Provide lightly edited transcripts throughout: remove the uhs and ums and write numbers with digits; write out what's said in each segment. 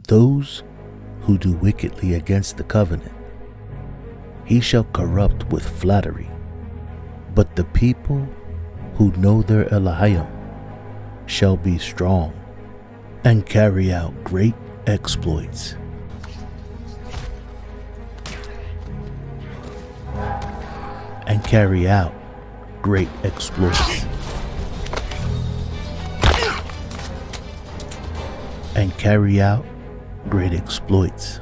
those who do wickedly against the covenant, he shall corrupt with flattery. But the people who know their Elohim shall be strong and carry out great exploits. And carry out great exploits. And carry out great exploits.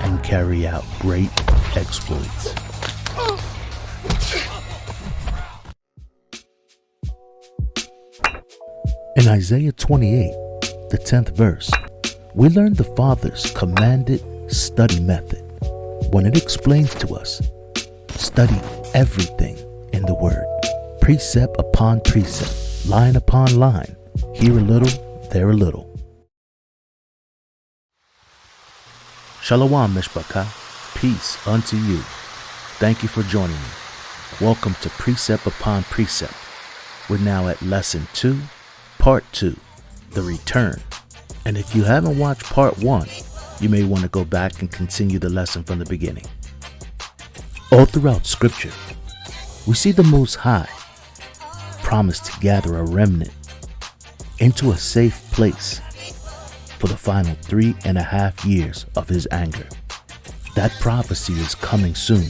And carry out great exploits. In Isaiah 28, the 10th verse, we learn the Father's commanded study method when it explains to us, study everything in the Word, precept upon precept, line upon line, here a little, there a little. Shalom, MISHPACHA, peace unto you. Thank you for joining me. Welcome to Precept upon Precept. We're now at Lesson 2, Part 2, The Return. And if you haven't watched Part 1, you may want to go back and continue the lesson from the beginning. All throughout Scripture, we see the Most High promise to gather a remnant into a safe place for the final 3.5 years of his anger. That prophecy is coming soon.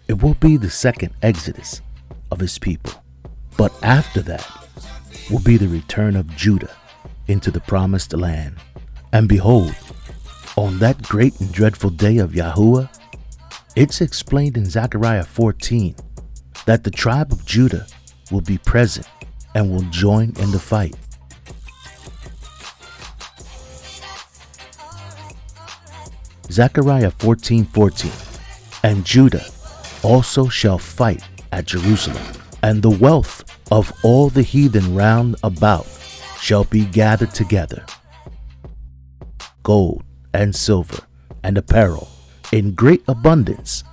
It will be the second exodus of his people. But after that will be the return of Judah into the promised land. And behold, on that great and dreadful day of Yahuwah, it's explained in Zechariah 14 that the tribe of Judah will be present and will join in the fight. Zechariah 14:14, and Judah also shall fight at Jerusalem, and the wealth of all the heathen round about shall be gathered together, gold and silver and apparel in great abundance.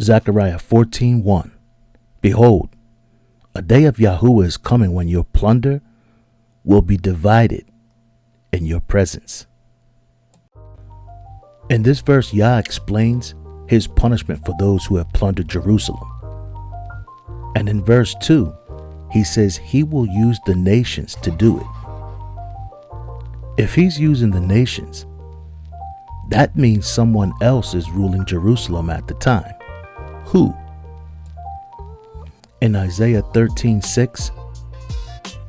Zechariah 14:1, behold, a day of Yahuwah is coming when your plunder will be divided in your presence. In this verse, Yah explains his punishment for those who have plundered Jerusalem. And in verse 2, he says he will use the nations to do it. If he's using the nations, that means someone else is ruling Jerusalem at the time. Who? In Isaiah 13:6,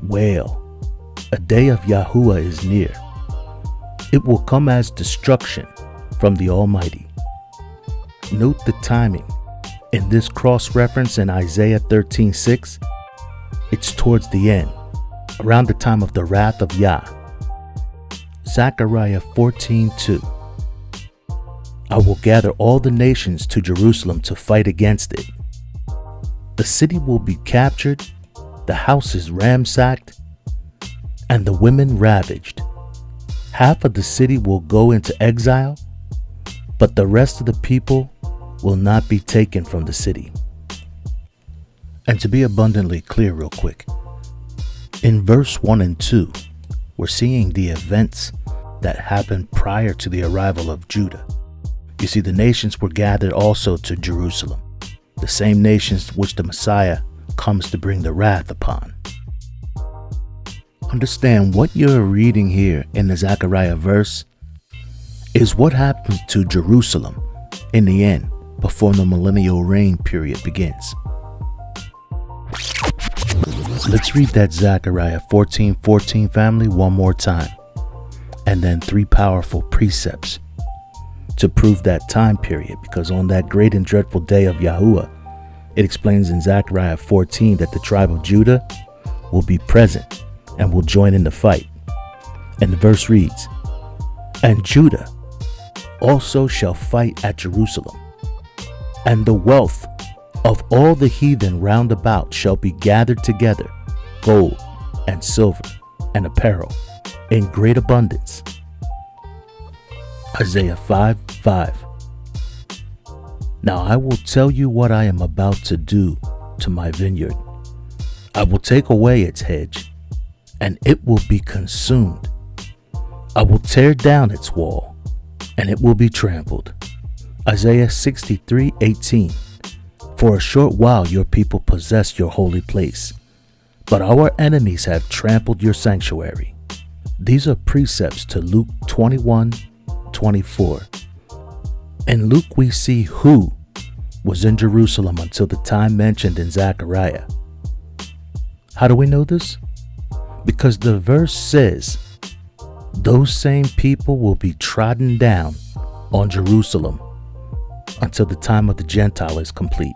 wail, a day of Yahuwah is near. It will come as destruction from the Almighty. Note the timing. In this cross-reference in Isaiah 13:6, it's towards the end, around the time of the wrath of Yah. Zechariah 14:2, I will gather all the nations to Jerusalem to fight against it. The city will be captured, the houses ransacked, and the women ravaged. Half of the city will go into exile, but the rest of the people will not be taken from the city. And to be abundantly clear real quick, in verse 1 and 2, we're seeing the events that happened prior to the arrival of Judah. You see, the nations were gathered also to Jerusalem, the same nations which the Messiah comes to bring the wrath upon. Understand what you're reading here in the Zechariah verse is what happens to Jerusalem in the end before the millennial reign period begins. Let's read that Zechariah 14:14 family one more time, and then 3 powerful precepts to prove that time period, because on that great and dreadful day of Yahuwah, it explains in Zechariah 14 that the tribe of Judah will be present and will join in the fight. And the verse reads, and Judah also shall fight at Jerusalem, and the wealth of all the heathen round about shall be gathered together, gold and silver and apparel in great abundance. Isaiah 5:5. Now I will tell you what I am about to do to my vineyard. I will take away its hedge, and it will be consumed. I will tear down its wall, and it will be trampled. Isaiah 63:18. For a short while your people possessed your holy place, but our enemies have trampled your sanctuary. These are precepts to Luke 21:24. In Luke we see who was in Jerusalem until the time mentioned in Zechariah. How do we know this? Because the verse says, those same people will be trodden down on Jerusalem until the time of the Gentile is complete.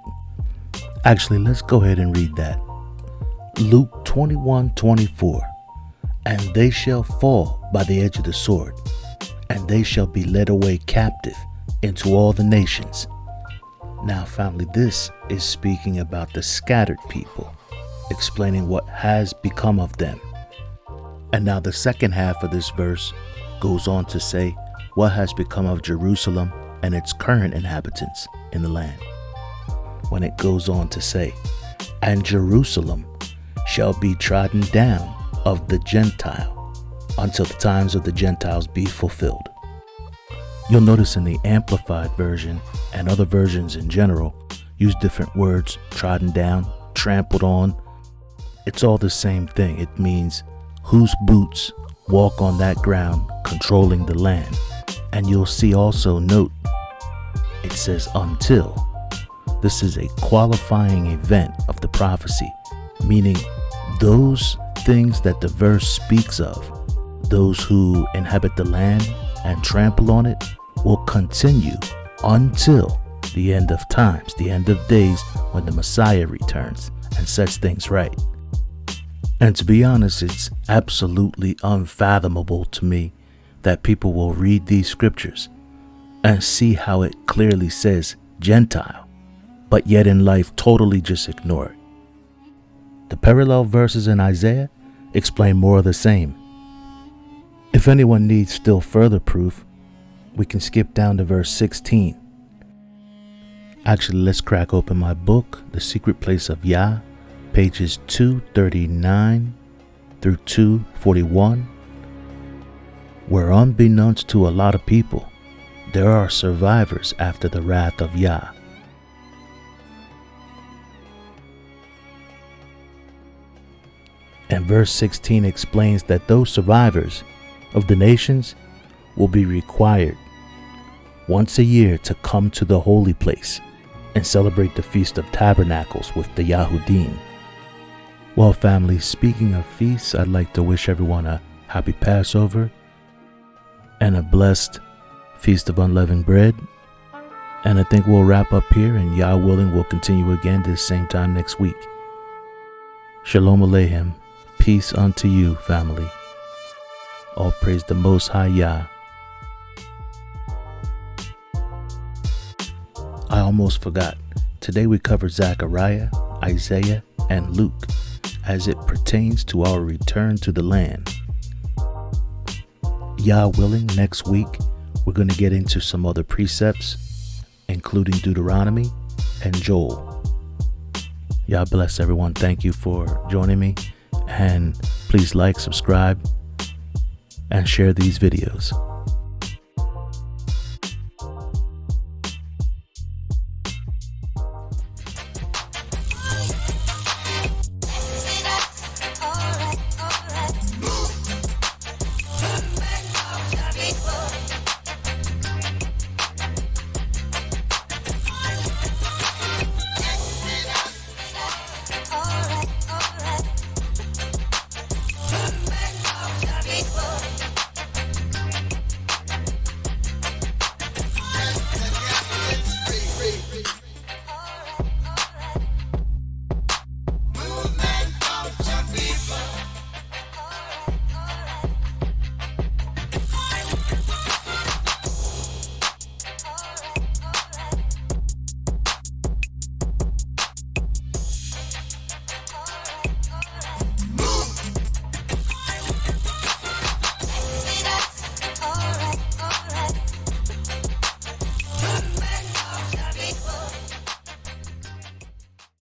Actually, let's go ahead and read that. Luke 21:24. And they shall fall by the edge of the sword, and they shall be led away captive into all the nations. Now, family, this is speaking about the scattered people, explaining what has become of them. And now the second half of this verse goes on to say what has become of Jerusalem and its current inhabitants in the land. When it goes on to say, and Jerusalem shall be trodden down of the Gentile until the times of the Gentiles be fulfilled. You'll notice in the Amplified version and other versions in general use different words: trodden down, trampled on. It's all the same thing. It means whose boots walk on that ground, controlling the land. And you'll see also, note, it says until. This is a qualifying event of the prophecy, meaning those things that the verse speaks of, those who inhabit the land and trample on it, will continue until the end of times, the end of days, when the Messiah returns and sets things right. And to be honest, it's absolutely unfathomable to me that people will read these scriptures and see how it clearly says Gentile, but yet in life totally just ignore it. The parallel verses in Isaiah explain more of the same. If anyone needs still further proof, we can skip down to verse 16. Actually, let's crack open my book, The Secret Place of Yah, pages 239 through 241, where unbeknownst to a lot of people, there are survivors after the wrath of Yah. And verse 16 explains that those survivors of the nations will be required once a year to come to the holy place and celebrate the Feast of Tabernacles with the Yahudim. Well, family, speaking of feasts, I'd like to wish everyone a happy Passover and a blessed Feast of Unleavened Bread. And I think we'll wrap up here, and Yah willing, we'll continue again this same time next week. Shalom Aleichem. Peace unto you, family. All praise the Most High Yah. I almost forgot. Today we covered Zechariah, Isaiah, and Luke as it pertains to our return to the land. Yah willing, next week we're going to get into some other precepts, including Deuteronomy and Joel. Yah bless everyone. Thank you for joining me. And please like, subscribe, and share these videos.